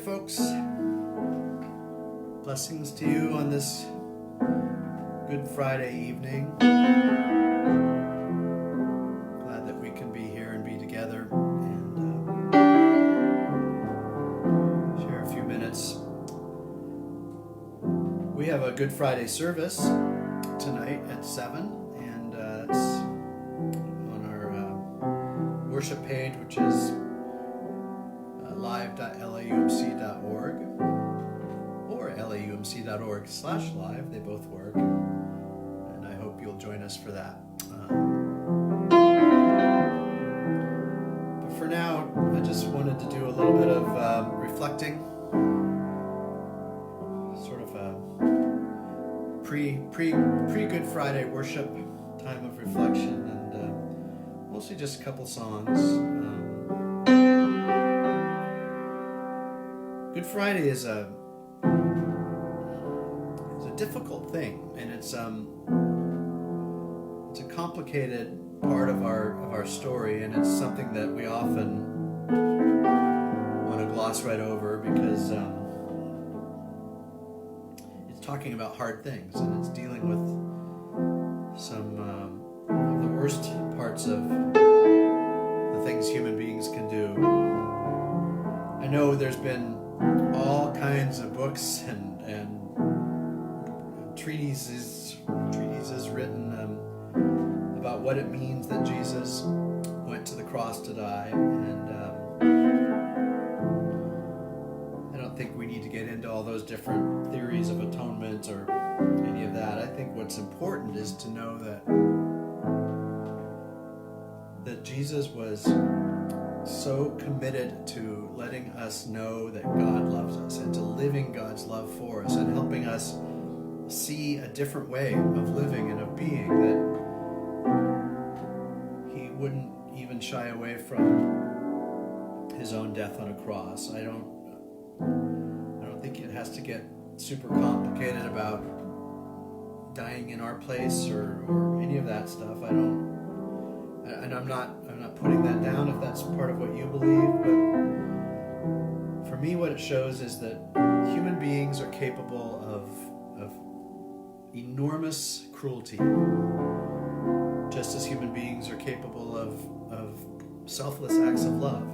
folks. Blessings to you on this Good Friday evening. Glad that we can be here and be together and share a few minutes. We have a Good Friday service tonight at 7, and it's on our worship page, which is live.laumc.org or laumc.org/live. They both work, and I hope you'll join us for that. But for now, I just wanted to do a little bit of reflecting, sort of a pre-Good Friday worship time of reflection, and mostly just a couple songs. Good Friday is a difficult thing, and it's a complicated part of our story, and it's something that we often want to gloss right over because it's talking about hard things, and it's dealing with some of the worst parts of the things human beings can do. I know there's been all kinds of books and treatises written about what it means that Jesus went to the cross to die, and I don't think we need to get into all those different theories of atonement or any of that. I think what's important is to know that Jesus was so committed to letting us know that God loves us and to living God's love for us and helping us see a different way of living and of being, that he wouldn't even shy away from his own death on a cross. I don't think it has to get super complicated about dying in our place or any of that stuff. I'm not putting that down if that's part of what you believe, but for me what it shows is that human beings are capable of enormous cruelty, just as human beings are capable of selfless acts of love.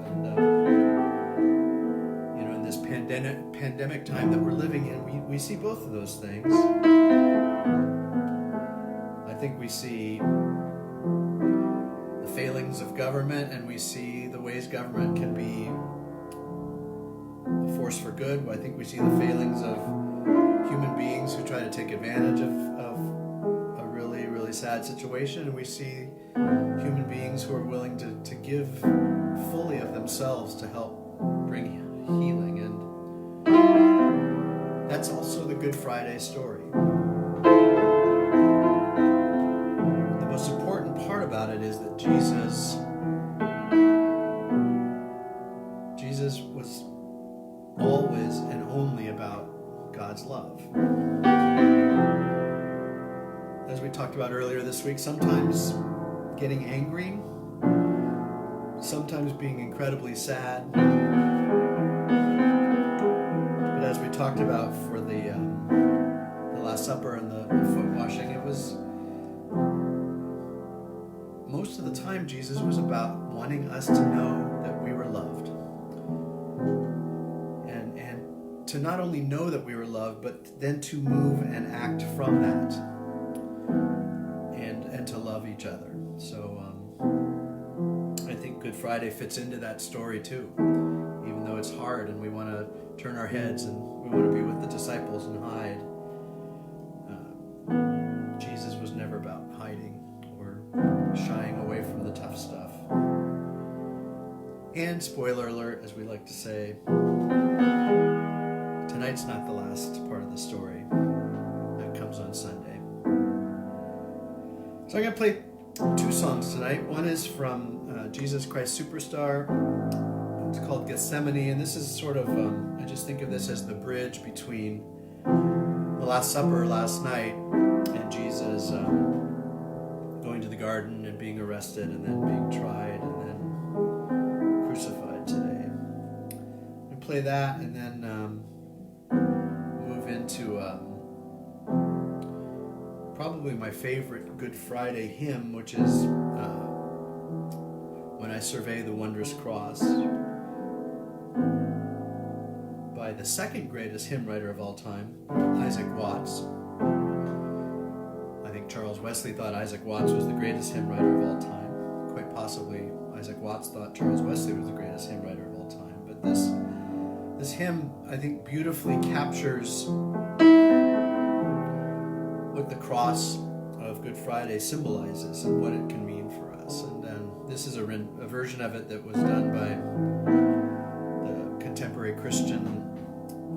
And in this pandemic time that we're living in, we see both of those things. I think we see failings of government, and we see the ways government can be a force for good. I think we see the failings of human beings who try to take advantage of a really, really sad situation, and we see human beings who are willing to give fully of themselves to help bring healing, and that's also the Good Friday story. The most important part about it is that Jesus was always and only about God's love. As we talked about earlier this week, sometimes getting angry, sometimes being incredibly sad. But as we talked about for the Last Supper and the foot washing, it was most of the time Jesus was about wanting us to know that we were loved. And to not only know that we were loved, but then to move and act from that and to love each other. So I think Good Friday fits into that story too, even though it's hard and we want to turn our heads and we want to be with the disciples and hide. Jesus was never about hiding or shying away from the tough stuff. And spoiler alert, as we like to say, tonight's not the last part of the story. That comes on Sunday. So I'm going to play 2 songs tonight. One is from Jesus Christ Superstar. It's called Gethsemane, and this is sort of, I just think of this as the bridge between the Last Supper last night and Jesus going to the garden and being arrested and then being tried and then crucified today. play that and then move into probably my favorite Good Friday hymn, which is When I Survey the Wondrous Cross, by the second greatest hymn writer of all time, Isaac Watts. I think Charles Wesley thought Isaac Watts was the greatest hymn writer of all time. Quite possibly Isaac Watts thought Charles Wesley was the greatest hymn writer of all time. But this hymn, I think, beautifully captures what the cross of Good Friday symbolizes and what it can mean for us. And this is a version of it that was done by the contemporary Christian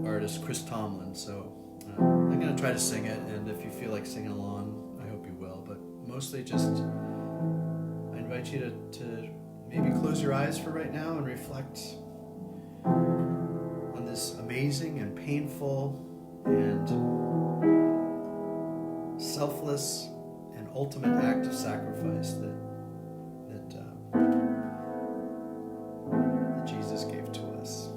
artist Chris Tomlin. So I'm going to try to sing it, and if you feel like singing along, I hope you will. But mostly just I invite you to maybe close your eyes for right now and reflect on this amazing and painful and selfless and ultimate act of sacrifice that Jesus gave to us.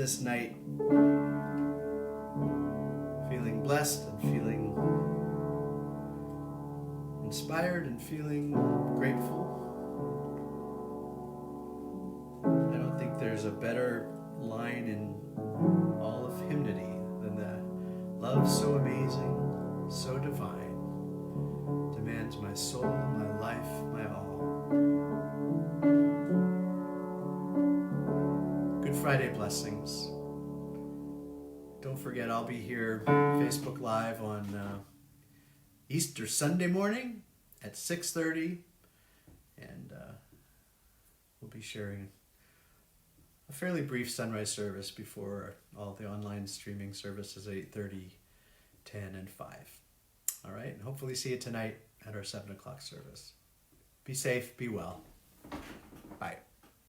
this night feeling blessed and feeling inspired and feeling grateful. I don't think there's a better line in all of hymnody than the love so amazing, so divine, demands my soul, my life, my all. Good Friday blessings. Don't forget, I'll be here Facebook Live on Easter Sunday morning at 6:30, and we'll be sharing a fairly brief sunrise service before all the online streaming services at 8:30, 10, and 5. All right, and hopefully see you tonight at our 7 o'clock service. Be safe, be well. Bye.